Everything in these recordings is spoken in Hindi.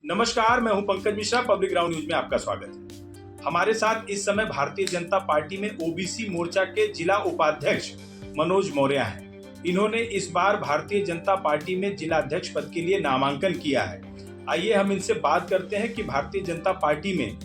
नमस्कार, मैं हूं Pankaj Mishra. Public ground news में आपका स्वागत है। हमारे साथ इस समय भारतीय जनता पार्टी में ओबीसी मोर्चा के जिला उपाध्यक्ष मनोज मौर्य हैं। इन्होंने इस बार भारतीय जनता पार्टी में जिला अध्यक्ष पद के लिए नामांकन किया है। आइए हम इनसे बात करते हैं कि भारतीय जनता पार्टी में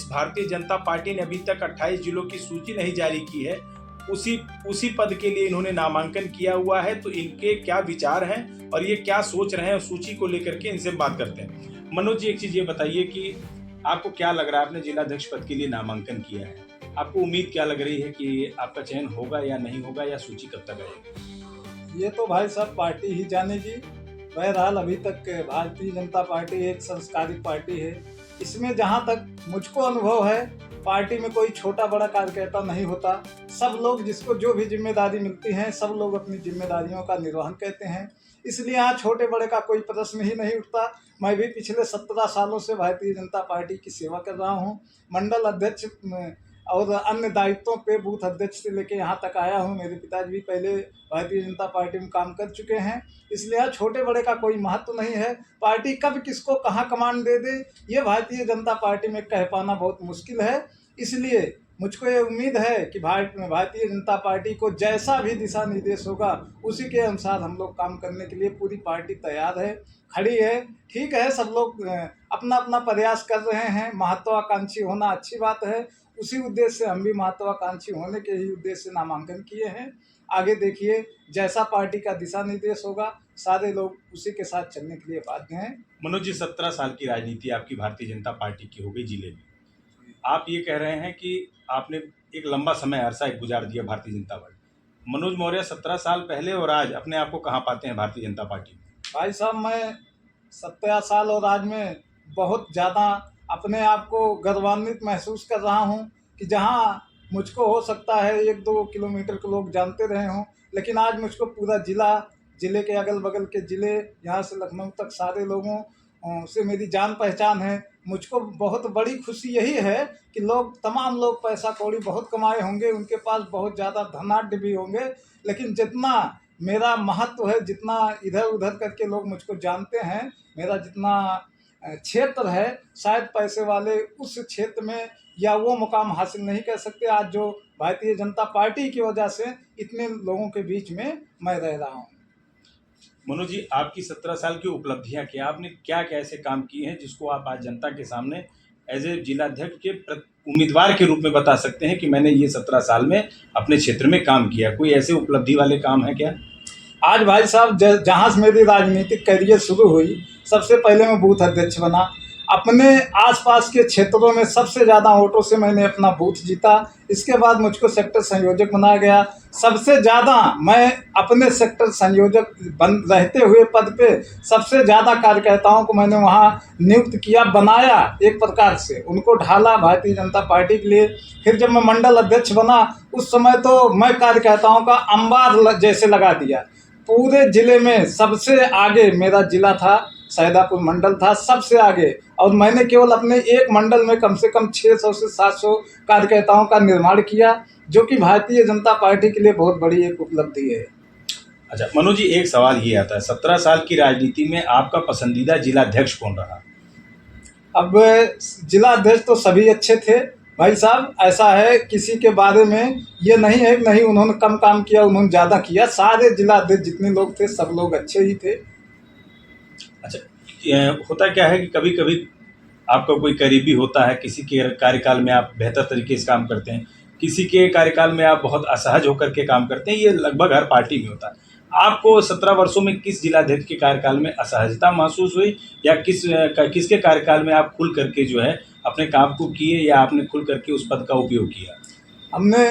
भारतीय जनता पार्टी ने अभी तक 28 जिलों की सूची नहीं जारी की है, उसी पद के लिए इन्होंने नामांकन किया हुआ है। तो इनके क्या विचार हैं और ये क्या सोच रहे हैं सूची को लेकर के, इनसे बात करते हैं। मनोज जी, एक चीज ये बताइए कि आपको क्या लग रहा है, आपने जिलाध्यक्ष पद के लिए नामांकन किया है, आपको उम्मीद क्या लग रही है कि आपका चयन होगा या नहीं होगा, या सूची कब तक आएगी? ये तो भाई साहब पार्टी ही जानेगी। बहरहाल अभी तक भारतीय जनता पार्टी एक संस्कारित पार्टी है। इसमें जहाँ तक मुझको अनुभव है, पार्टी में कोई छोटा बड़ा कार्यकर्ता नहीं होता। सब लोग जिसको जो भी जिम्मेदारी मिलती है, सब लोग अपनी जिम्मेदारियों का निर्वहन करते हैं। इसलिए यहाँ छोटे बड़े का कोई प्रश्न ही नहीं उठता। मैं भी पिछले 17 सालों से भारतीय जनता पार्टी की सेवा कर रहा हूँ। मंडल अध्यक्ष और अन्य दायित्वों पे बूथ अध्यक्ष से लेके यहाँ तक आया हूँ। मेरे पिताजी भी पहले भारतीय जनता पार्टी में काम कर चुके हैं। इसलिए यहाँ छोटे बड़े का कोई महत्व नहीं है। पार्टी कब किसको कहाँ कमांड दे दे, ये भारतीय जनता पार्टी में कह पाना बहुत मुश्किल है। इसलिए मुझको ये उम्मीद है कि भारतीय जनता पार्टी को जैसा भी दिशा निर्देश होगा, उसी के अनुसार हम लोग काम करने के लिए पूरी पार्टी तैयार है, खड़ी है। ठीक है, सब लोग अपना अपना प्रयास कर रहे हैं। महत्वाकांक्षी होना अच्छी बात है। उसी उद्देश्य से हम भी महत्वाकांक्षी होने के ही उद्देश्य से नामांकन किए हैं। आगे देखिए, जैसा पार्टी का दिशा निर्देश होगा, सारे लोग उसी के साथ चलने के लिए बाध्य हैं। मनोज जी, 17 साल की राजनीति आपकी भारतीय जनता पार्टी की हो गई जिले में। आप ये कह रहे हैं कि आपने एक लंबा समय अरसा गुजार दिया भारतीय जनता पार्टी। मनोज मौर्य 17 साल पहले और आज अपने आप को कहाँ पाते हैं भारतीय जनता पार्टी में? भाई साहब, मैं 17 साल और आज में बहुत ज़्यादा अपने आप को गौरवान्वित महसूस कर रहा हूँ कि जहाँ मुझको हो सकता है 1-2 किलोमीटर के लोग जानते रहे हों, लेकिन आज मुझको पूरा जिले के अगल बगल के ज़िले, यहाँ से लखनऊ तक सारे लोगों से मेरी जान पहचान है। मुझको बहुत बड़ी खुशी यही है कि तमाम लोग पैसा कौड़ी बहुत कमाए होंगे, उनके पास बहुत ज़्यादा धनाढ्य भी होंगे, लेकिन जितना मेरा महत्व है, जितना इधर उधर करके लोग मुझको जानते हैं, मेरा जितना क्षेत्र है, शायद पैसे वाले उस क्षेत्र में या वो मुकाम हासिल नहीं कर सकते। आज जो भारतीय जनता पार्टी की वजह से इतने लोगों के बीच में मैं रह रहा हूँ। मनोज जी, आपकी 17 साल की उपलब्धियां क्या, आपने क्या क्या ऐसे काम किए हैं जिसको आप आज जनता के सामने एज ए जिलाध्यक्ष के उम्मीदवार के रूप में बता सकते हैं कि मैंने ये 17 साल में अपने क्षेत्र में काम किया? कोई ऐसे उपलब्धि वाले काम है क्या? आज भाई साहब, जहाँ से मेरी राजनीतिक करियर शुरू हुई, सबसे पहले मैं बूथ अध्यक्ष बना। अपने आसपास के क्षेत्रों में सबसे ज़्यादा वोटों से मैंने अपना बूथ जीता। इसके बाद मुझको सेक्टर संयोजक बनाया गया। सबसे ज़्यादा मैं अपने सेक्टर संयोजक रहते हुए पद पे सबसे ज़्यादा कार्यकर्ताओं को मैंने वहाँ नियुक्त किया, बनाया, एक प्रकार से उनको ढाला भारतीय जनता पार्टी के लिए। फिर जब मैं मंडल अध्यक्ष बना, उस समय तो मैं कार्यकर्ताओं का अंबार जैसे लगा दिया। पूरे जिले में सबसे आगे मेरा जिला था, सैदापुर मंडल था सबसे आगे, और मैंने केवल अपने एक मंडल में कम से कम 600 से 700 कार्यकर्ताओं का निर्माण किया, जो कि भारतीय जनता पार्टी के लिए बहुत बड़ी एक उपलब्धि है। अच्छा मनोज जी, एक सवाल ये आता है, 17 साल की राजनीति में आपका पसंदीदा जिलाध्यक्ष कौन रहा? अब जिलाध्यक्ष तो सभी अच्छे थे भाई साहब। ऐसा है, किसी के बारे में ये नहीं है कि नहीं उन्होंने कम काम किया, उन्होंने ज़्यादा किया। सारे जिलाध्यक्ष जितने लोग थे, सब लोग अच्छे ही थे। अच्छा, होता क्या है कि कभी कभी आपका कोई करीबी होता है, किसी के कार्यकाल में आप बेहतर तरीके से काम करते हैं, किसी के कार्यकाल में आप बहुत असहज होकर के काम करते हैं। ये लगभग हर पार्टी में होता है। आपको 17 वर्षों में किस जिलाध्यक्ष के कार्यकाल में असहजता महसूस हुई, या किसके कार्यकाल में आप खुल करके जो है अपने काम को किए, या आपने खुल करके उस पद का उपयोग किया? हमने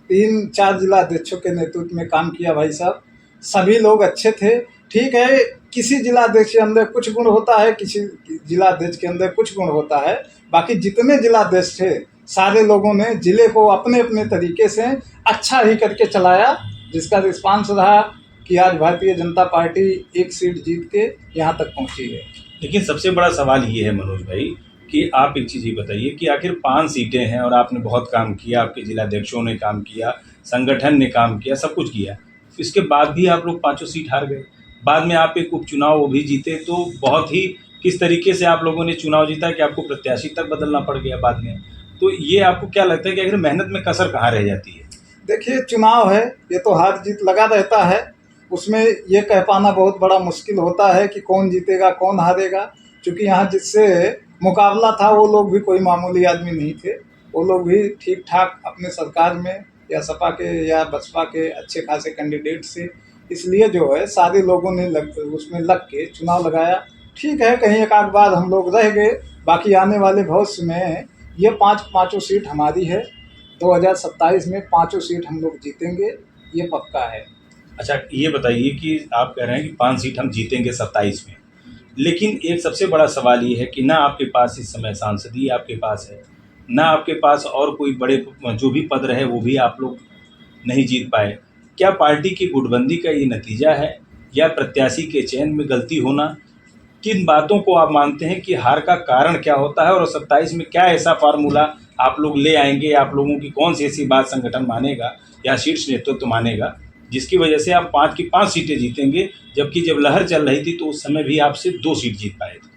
3-4 जिलाध्यक्षों के नेतृत्व में काम किया भाई साहब। सभी लोग अच्छे थे। ठीक है, किसी जिलाध्यक्ष के अंदर कुछ गुण होता है, किसी जिलाध्यक्ष के अंदर कुछ गुण होता है। बाकी जितने जिलाध्यक्ष थे, सारे लोगों ने जिले को अपने अपने तरीके से अच्छा ही करके चलाया, जिसका रिस्पांस रहा कि आज भारतीय जनता पार्टी एक सीट जीत के यहाँ तक पहुँची है। लेकिन सबसे बड़ा सवाल ये है मनोज भाई कि आप एक चीज़ ये बताइए कि आखिर 5 सीटें हैं और आपने बहुत काम किया, आपके जिलाध्यक्षों ने काम किया, संगठन ने काम किया, सब कुछ किया, इसके बाद भी आप लोग 5 सीट हार गए। बाद में आप एक उपचुनाव वो भी जीते, तो बहुत ही किस तरीके से आप लोगों ने चुनाव जीता कि आपको प्रत्याशी तक बदलना पड़ गया बाद में, तो ये आपको क्या लगता है कि अगर मेहनत में कसर कहाँ रह जाती है? देखिए, चुनाव है, ये तो हार जीत लगा रहता है। उसमें ये कह पाना बहुत बड़ा मुश्किल होता है कि कौन जीतेगा कौन हारेगा, क्योंकि यहाँ जिससे मुकाबला था वो लोग भी कोई मामूली आदमी नहीं थे। वो लोग भी ठीक ठाक अपने सरकार में या सपा के या बसपा के अच्छे खासे कैंडिडेट से, इसलिए जो है सारे लोगों ने उसमें लग के चुनाव लगाया। ठीक है, कहीं एक आध बार हम लोग रह गए, बाकी आने वाले भविष्य में ये पाँचों सीट हमारी है। 2027 में पाँचों सीट हम लोग जीतेंगे, ये पक्का है। अच्छा, ये बताइए कि आप कह रहे हैं कि 5 सीट हम जीतेंगे 27 में, लेकिन एक सबसे बड़ा सवाल ये है कि ना आपके पास इस समय सांसदीय आपके पास है, ना आपके पास और कोई बड़े जो भी पद रहे वो भी आप लोग नहीं जीत पाए। क्या पार्टी की गुटबंदी का ये नतीजा है या प्रत्याशी के चयन में गलती होना? किन बातों को आप मानते हैं कि हार का कारण क्या होता है और 27 में क्या ऐसा फार्मूला आप लोग ले आएंगे? आप लोगों की कौन सी ऐसी बात संगठन मानेगा या शीर्ष नेतृत्व मानेगा जिसकी वजह से आप 5 की 5 सीटें जीतेंगे, जबकि जब लहर चल रही थी तो उस समय भी आप सिर्फ 2 सीट जीत पाए थे?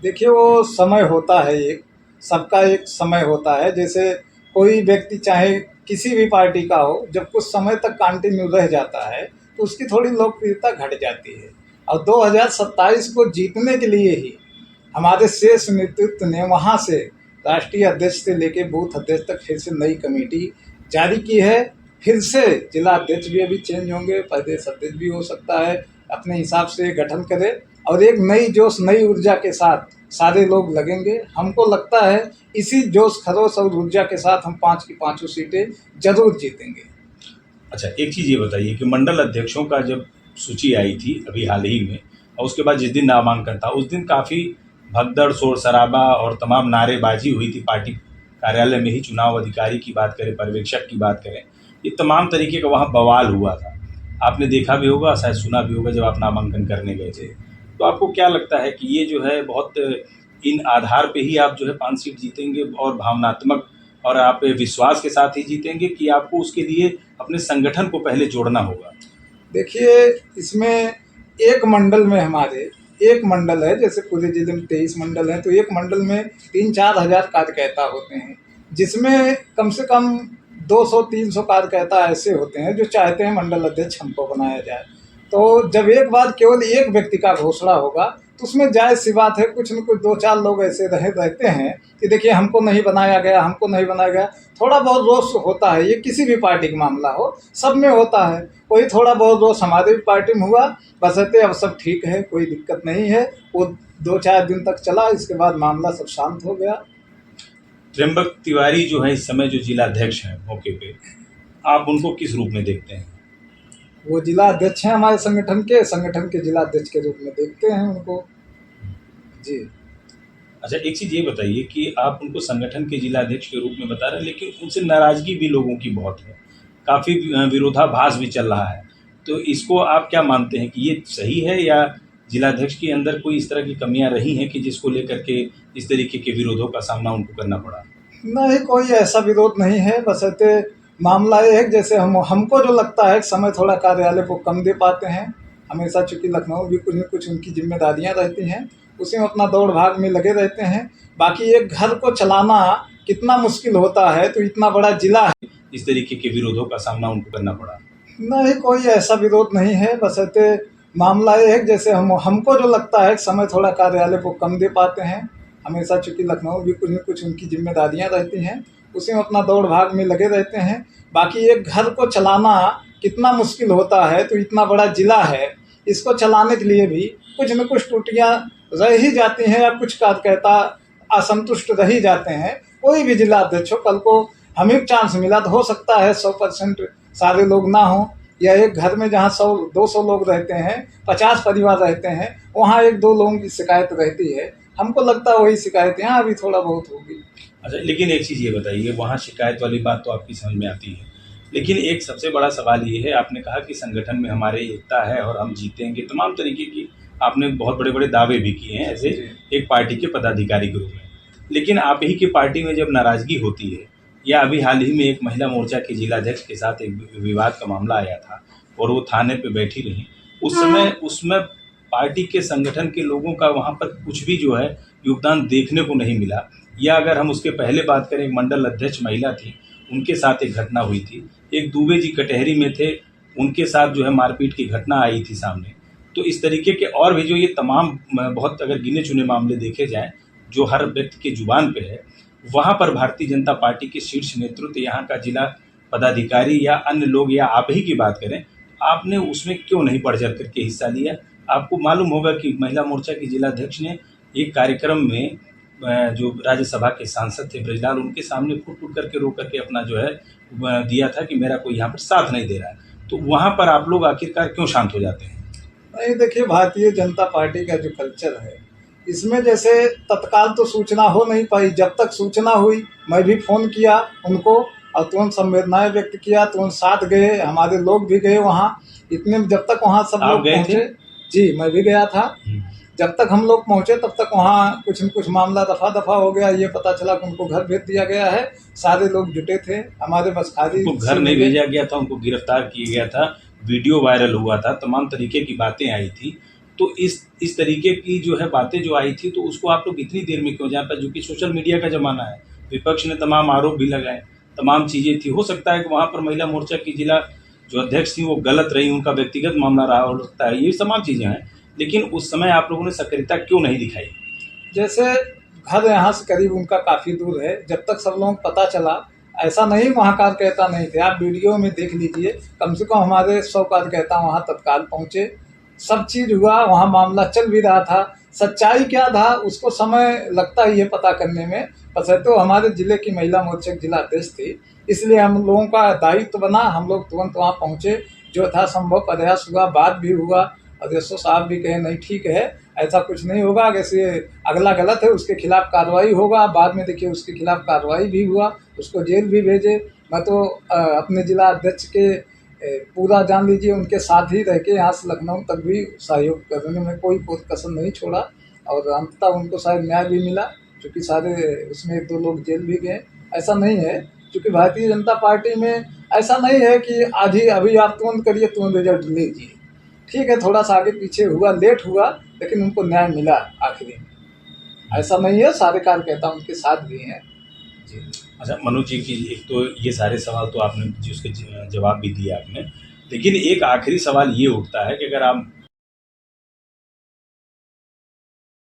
देखिए, वो समय होता है, एक सबका एक समय होता है। जैसे कोई व्यक्ति चाहे किसी भी पार्टी का हो, जब कुछ समय तक कंटिन्यू रह जाता है तो उसकी थोड़ी लोकप्रियता घट जाती है। और 2027 को जीतने के लिए ही हमारे शीर्ष नेतृत्व ने वहाँ से राष्ट्रीय अध्यक्ष से लेके बूथ अध्यक्ष तक फिर से नई कमेटी जारी की है। फिर से जिला अध्यक्ष भी अभी चेंज होंगे, प्रदेश अध्यक्ष भी हो सकता है अपने हिसाब से गठन करे, और एक नई जोश नई ऊर्जा के साथ सारे लोग लगेंगे। हमको लगता है इसी जोश खरोश और ऊर्जा के साथ हम 5 की 5 सीटें जरूर जीतेंगे। अच्छा, एक चीज़ ये बताइए कि मंडल अध्यक्षों का जब सूची आई थी अभी हाल ही में और उसके बाद जिस दिन नामांकन था उस दिन काफ़ी भगदड़ शोर शराबा और तमाम नारेबाजी हुई थी। पार्टी कार्यालय में ही चुनाव अधिकारी की बात करें, पर्यवेक्षक की बात करें, ये तमाम तरीके का वहाँ बवाल हुआ था। आपने देखा भी होगा, शायद सुना भी होगा जब आप नामांकन करने गए थे। तो आपको क्या लगता है कि ये जो है बहुत इन आधार पे ही आप जो है 5 सीट जीतेंगे और भावनात्मक और आप विश्वास के साथ ही जीतेंगे कि आपको उसके लिए अपने संगठन को पहले जोड़ना होगा? देखिए, इसमें एक मंडल में हमारे एक मंडल है, जैसे पूरे जिले में 23 मंडल हैं, तो एक मंडल में 3-4 हज़ार कार्यकर्ता होते हैं, जिसमें कम से कम 200-300 कार्यकर्ता ऐसे होते हैं जो चाहते हैं मंडल अध्यक्ष हमको बनाया जाए। तो जब एक बार केवल एक व्यक्ति का घोषणा होगा तो उसमें जायज़ सी बात है, कुछ न कुछ 2-4 लोग ऐसे रहते हैं कि देखिए हमको नहीं बनाया गया, हमको नहीं बनाया गया। थोड़ा बहुत रोष होता है, ये किसी भी पार्टी का मामला हो, सब में होता है। कोई थोड़ा बहुत रोष हमारे भी पार्टी में हुआ, बशर्ते अब सब ठीक है, कोई दिक्कत नहीं है। वो 2-4 दिन तक चला, इसके बाद मामला सब शांत हो गया। त्र्यंबक तिवारी जो है इस समय जो जिलाध्यक्ष हैं मौके पे, आप उनको किस रूप में देखते हैं? वो जिला अध्यक्ष हैं हमारे संगठन के जिला अध्यक्ष के रूप में देखते हैं उनको जी। अच्छा, एक चीज़ ये बताइए कि आप उनको संगठन के जिलाध्यक्ष के रूप में बता रहे हैं, लेकिन उनसे नाराज़गी भी लोगों की बहुत है, काफ़ी विरोधाभास भी चल रहा है। तो इसको आप क्या मानते हैं कि ये सही है या जिलाध्यक्ष के अंदर कोई इस तरह की कमियां रही हैं कि जिसको लेकर के इस तरीके के विरोधों का सामना उनको करना पड़ा? नहीं, कोई ऐसा विरोध नहीं है, बशर्ते मामला ये है कि जैसे हमको जो लगता है समय थोड़ा कार्यालय को कम दे पाते हैं। हमेशा चूँकि लखनऊ भी कुछ न कुछ उनकी जिम्मेदारियां रहती हैं, उसी में अपना दौड़ भाग में लगे रहते हैं। बाकी एक घर को चलाना कितना मुश्किल होता है, तो इतना बड़ा जिला है, इस तरीके के विरोधों का सामना उनको करना पड़ा? नहीं, कोई ऐसा विरोध नहीं है, बशर्ते मामला ये है कि जैसे हमको जो लगता है समय थोड़ा कार्यालय को कम दे पाते हैं। हमेशा चूँकि लखनऊ भी कुछ न कुछ उनकी जिम्मेदारियां रहती हैं, उसी में अपना दौड़ भाग में लगे रहते हैं। बाकी एक घर को चलाना कितना मुश्किल होता है, तो इतना बड़ा जिला है, इसको चलाने के लिए भी कुछ न कुछ त्रुटियां रह ही जाती हैं या कुछ कार्यकर्ता असंतुष्ट रह ही जाते हैं। कोई भी जिला अध्यक्ष हो, कल को हमें चांस मिला तो हो सकता है 100% सारे लोग ना हों, या एक घर में जहाँ 100-200 लोग रहते हैं, 50 परिवार रहते हैं, वहाँ 1-2 लोगों की शिकायत रहती है। हमको लगता है वही शिकायत यहाँ अभी थोड़ा बहुत होगी। अच्छा, लेकिन एक चीज़ ये बताइए, वहाँ शिकायत वाली बात तो आपकी समझ में आती है, लेकिन एक सबसे बड़ा सवाल ये है, आपने कहा कि संगठन में हमारे एकता है और हम जीतेंगे, तमाम तरीके की आपने बहुत बड़े बड़े दावे भी किए हैं ऐसे एक पार्टी के पदाधिकारी के रूप में। लेकिन आप ही की पार्टी में जब नाराज़गी होती है, या अभी हाल ही में एक महिला मोर्चा के जिलाध्यक्ष के साथ एक विवाद का मामला आया था और वो थाने पे बैठी रहीं, उस समय उसमें पार्टी के संगठन के लोगों का वहाँ पर कुछ भी जो है योगदान देखने को नहीं मिला। या अगर हम उसके पहले बात करें, एक मंडल अध्यक्ष महिला थी, उनके साथ एक घटना हुई थी। एक दुबे जी कटहरी में थे, उनके साथ जो है मारपीट की घटना आई थी सामने। तो इस तरीके के और भी जो ये तमाम बहुत अगर गिने चुने मामले देखे जाएँ जो हर व्यक्ति के जुबान पे है, वहाँ पर भारतीय जनता पार्टी के शीर्ष नेतृत्व, यहाँ का जिला पदाधिकारी या अन्य लोग या आप ही की बात करें, आपने उसमें क्यों नहीं बढ़ चढ़ करके हिस्सा लिया? आपको मालूम होगा कि महिला मोर्चा की जिलाध्यक्ष ने एक कार्यक्रम में जो राज्यसभा के सांसद थे ब्रजलाल, उनके सामने फुट-फुट करके रो करके अपना जो है दिया था कि मेरा कोई यहाँ पर साथ नहीं दे रहा है। तो वहाँ पर आप लोग आखिरकार क्यों शांत हो जाते हैं? नहीं, देखिए, भारतीय जनता पार्टी का जो कल्चर है, इसमें जैसे तत्काल तो सूचना हो नहीं पाई। जब तक सूचना हुई, मैं भी फ़ोन किया उनको और तुरंत संवेदनाएं व्यक्त किया, तुरंत साथ गए, हमारे लोग भी गए वहाँ। इतने में जब तक वहाँ सब आप लोग गए थे? पहुँचे, जी मैं भी गया था। जब तक हम लोग पहुँचे तब तक वहाँ कुछ न कुछ मामला दफ़ा हो गया। ये पता चला कि उनको घर भेज दिया गया है। सारे लोग जुटे थे, हमारे बस खाली उनको घर नहीं भेजा गया था, उनको गिरफ्तार किया गया था, वीडियो वायरल हुआ था, तमाम तरीके की बातें आई थी। तो इस तरीके की जो है बातें जो आई थी, तो उसको आप लोग इतनी देर में क्यों जान पाए? जो कि सोशल मीडिया का ज़माना है, विपक्ष ने तमाम आरोप भी लगाए, तमाम चीज़ें थी। हो सकता है कि वहाँ पर महिला मोर्चा की जिला जो अध्यक्ष थी वो गलत रही, उनका व्यक्तिगत मामला रहा हो सकता है, ये तमाम चीज़ें हैं। लेकिन उस समय आप लोगों ने सक्रियता क्यों नहीं दिखाई? जैसे घर यहाँ से करीब उनका काफ़ी दूर है। जब तक सब लोगों को पता चला, ऐसा नहीं वहाँ कार्यकर्ता नहीं थे, आप वीडियो में देख लीजिए, कम से कम हमारे 100 कार्यकर्ता वहाँ तत्काल पहुँचे। सब चीज़ हुआ, वहाँ मामला चल भी रहा था। सच्चाई क्या था उसको समय लगता ही है पता करने में। वैसे तो हमारे ज़िले की महिला मोर्चा की जिला अध्यक्ष थी, इसलिए हम लोगों का दायित्व बना, हम लोग तुरंत वहाँ पहुँचे। जो था संभव प्रयास हुआ, बात भी हुआ, और एसओ साहब भी कहे नहीं ठीक है, ऐसा कुछ नहीं होगा, जैसे अगला गलत है उसके खिलाफ कार्रवाई होगा। बाद में देखिए उसके खिलाफ कार्रवाई भी हुआ, उसको जेल भी भेजे। मैं तो अपने जिला अध्यक्ष के पूरा जान लीजिए उनके साथ ही रह के यहाँ से लखनऊ तक भी सहयोग करने में कोई कसर नहीं छोड़ा, और अंततः उनको शायद न्याय भी मिला, क्योंकि सारे उसमें 1-2 लोग जेल भी गए। ऐसा नहीं है, क्योंकि भारतीय जनता पार्टी में ऐसा नहीं है कि आज ही अभी आप तुरंत करिए तुरंत रिजल्ट लीजिए। ठीक है, थोड़ा सा आगे पीछे हुआ, लेट हुआ, लेकिन उनको न्याय मिला आखिरी में। ऐसा नहीं है, सारे कार्यकर्ता उनके साथ भी हैं जी। अच्छा मनोज जी, की एक तो ये सारे सवाल तो आपने जी उसके जवाब भी दिए आपने, लेकिन एक आखिरी सवाल ये उठता है कि अगर आप